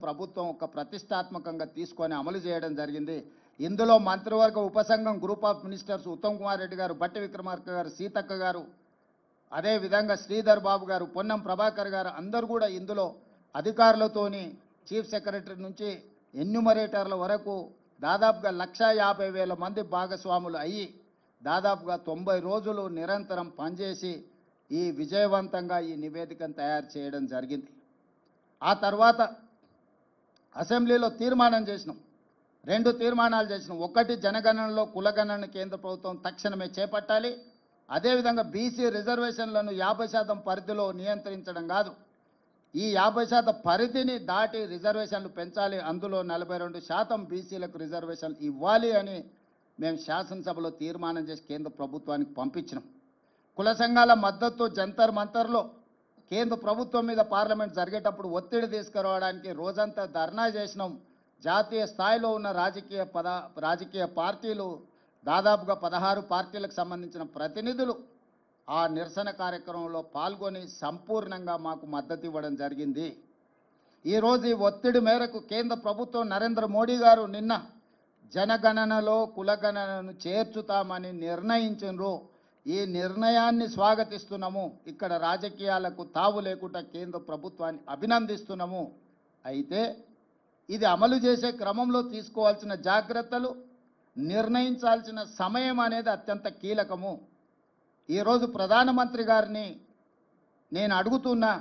ప్రభుత్వం ఒక ప్రతిష్టాత్మకంగా తీసుకొని అమలు చేయడం జరిగింది. ఇందులో మంత్రివర్గ ఉపసంఘం group of ministers Uttam Kumar Reddy garu, Bhatti Vikramarka గారు, సీతక్క గారు, అదే విధంగా శ్రీధర్ బాబు గారు, పొన్నం ప్రభాకర్ గారు అందరూ కూడా ఇందులో అధికారులతోని చీఫ్ సెక్రటరీ నుంచి ఎన్యూమరేటర్ల వరకు దాదాపుగా 1,50,000 మంది భాగస్వాములు అయ్యి దాదాపుగా 90 రోజులు నిరంతరం పనిచేసి ఈ విజయవంతంగా ఈ నివేదికను తయారు చేయడం జరిగింది. ఆ తర్వాత అసెంబ్లీలో తీర్మానం చేసినాం. 2 తీర్మానాలు చేసినాం. ఒకటి, జనగణనలో కులగణన కేంద్ర ప్రభుత్వం తక్షణమే చేపట్టాలి. అదేవిధంగా బీసీ రిజర్వేషన్లను 50% పరిధిలో నియంత్రించడం కాదు, ఈ 50% పరిధిని దాటి రిజర్వేషన్లు పెంచాలి. అందులో 42% బీసీలకు రిజర్వేషన్లు ఇవ్వాలి అని మేము శాసనసభలో తీర్మానం చేసి కేంద్ర ప్రభుత్వానికి పంపించినాం. కుల సంఘాల మద్దతు జంతర్ మంతర్లో కేంద్ర ప్రభుత్వం మీద పార్లమెంట్ జరిగేటప్పుడు ఒత్తిడి తీసుకురావడానికి రోజంతా ధర్నా చేసినాం. జాతీయ స్థాయిలో ఉన్న రాజకీయ పార్టీలు దాదాపుగా 16 పార్టీలకు సంబంధించిన ప్రతినిధులు ఆ నిరసన కార్యక్రమంలో పాల్గొని సంపూర్ణంగా మాకు మద్దతు ఇవ్వడం జరిగింది. ఈరోజు ఈ ఒత్తిడి మేరకు కేంద్ర ప్రభుత్వం నరేంద్ర మోడీ గారు నిన్న జనగణనలో కులగణనను చేర్చుతామని నిర్ణయించారు. ఈ నిర్ణయాన్ని స్వాగతిస్తున్నాము. ఇక్కడ రాజకీయాలకు తావు లేకుండా కేంద్ర ప్రభుత్వాన్ని అభినందిస్తున్నాము. అయితే ఇది అమలు చేసే క్రమంలో తీసుకోవాల్సిన జాగ్రత్తలు, నిర్ణయించాల్సిన సమయం అనేది అత్యంత కీలకము. ఈరోజు ప్రధానమంత్రి గారిని నేను అడుగుతున్నా,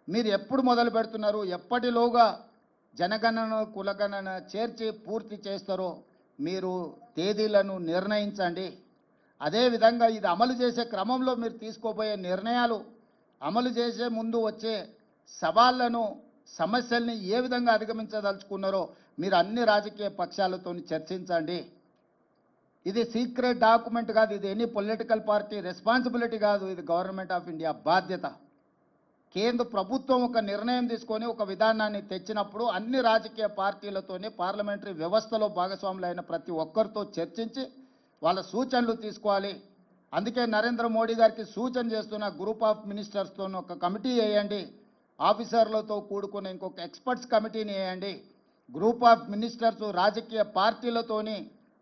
మీరు ఎప్పుడు మొదలు పెడుతున్నారు, ఎప్పటిలోగా జనగణన కులగణన చేర్చి పూర్తి చేస్తారో మీరు తేదీలను నిర్ణయించండి. అదేవిధంగా ఇది అమలు చేసే క్రమంలో మీరు తీసుకోబోయే నిర్ణయాలు, అమలు చేసే ముందు వచ్చే సవాళ్లను, సమస్యల్ని ఏ విధంగా అధిగమించదలుచుకున్నారో మీరు అన్ని రాజకీయ పక్షాలతో చర్చించండి. ఇది సీక్రెట్ డాక్యుమెంట్ కాదు, ఇది ఎనీ పొలిటికల్ పార్టీ రెస్పాన్సిబిలిటీ కాదు, ఇది గవర్నమెంట్ ఆఫ్ ఇండియా బాధ్యత. కేంద్ర ప్రభుత్వం ఒక నిర్ణయం తీసుకొని ఒక విధానాన్ని తెచ్చినప్పుడు అన్ని రాజకీయ పార్టీలతోనే పార్లమెంటరీ వ్యవస్థలో భాగస్వాములైన ప్రతి ఒక్కరితో చర్చించి వాళ్ళ సూచనలు తీసుకోవాలి. అందుకే నరేంద్ర మోడీ గారికి సూచన చేస్తున్న గ్రూప్ ఆఫ్ మినిస్టర్స్తో ఒక కమిటీ వేయండి, ఆఫీసర్లతో కూడుకున్న ఇంకొక ఎక్స్పర్ట్స్ కమిటీని వేయండి. గ్రూప్ ఆఫ్ మినిస్టర్స్ రాజకీయ పార్టీలతోని,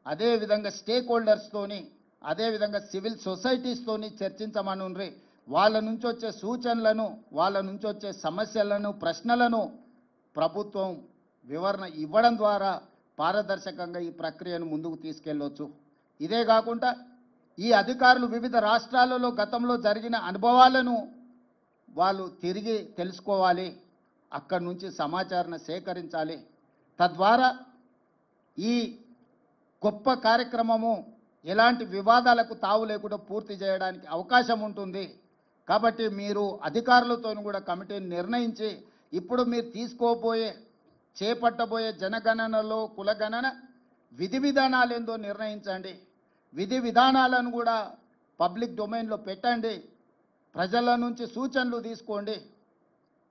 అదేవిధంగా స్టేక్ హోల్డర్స్తోని, అదేవిధంగా సివిల్ సొసైటీస్తోని చర్చించమనుండ్రి. వాళ్ళ నుంచి వచ్చే సూచనలను, వాళ్ళ నుంచి వచ్చే సమస్యలను, ప్రశ్నలను ప్రభుత్వం వివరణ ఇవ్వడం ద్వారా పారదర్శకంగా ఈ ప్రక్రియను ముందుకు తీసుకెళ్ళవచ్చు. ఇదే కాకుండా ఈ అధికారులు వివిధ రాష్ట్రాలలో గతంలో జరిగిన అనుభవాలను వాళ్ళు తిరిగి తెలుసుకోవాలి, అక్కడి నుంచి సమాచారాన్ని సేకరించాలి. తద్వారా ఈ గొప్ప కార్యక్రమము ఎలాంటి వివాదాలకు తావు లేకుండా పూర్తి చేయడానికి అవకాశం ఉంటుంది. కాబట్టి మీరు అధికారులతో కూడా కమిటీని నిర్ణయించి ఇప్పుడు మీరు చేపట్టబోయే జనగణనలో కులగణన విధి విధానాలు ఏందో నిర్ణయించండి. విధి విధానాలను కూడా పబ్లిక్ డొమైన్లో పెట్టండి. ప్రజల నుంచి సూచనలు తీసుకోండి.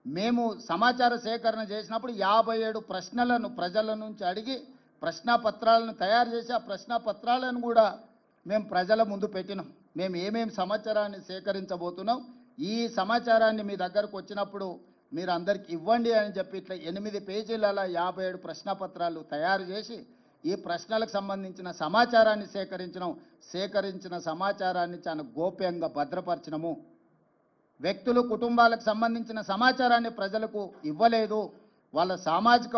మేము సమాచార సేకరణ చేసినప్పుడు 57 ప్రశ్నలను ప్రజల నుంచి అడిగి ప్రశ్నాపత్రాలను తయారు చేసి ఆ ప్రశ్నాపత్రాలను కూడా మేము ప్రజల ముందు పెట్టినాం. మేము ఏమేమి సమాచారాన్ని సేకరించబోతున్నాం, ఈ సమాచారాన్ని మీ దగ్గరకు వచ్చినప్పుడు మీరు అందరికి ఇవ్వండి అని చెప్పి ఇట్లా 8 పేజీల 57 ప్రశ్నపత్రాలు తయారు చేసి ఈ ప్రశ్నలకు సంబంధించిన సమాచారాన్ని సేకరించిన సమాచారాన్ని చాలా గోప్యంగా భద్రపరిచినము. వ్యక్తులు, కుటుంబాలకు సంబంధించిన సమాచారాన్ని ప్రజలకు ఇవ్వలేదు. వాళ్ళ సామాజిక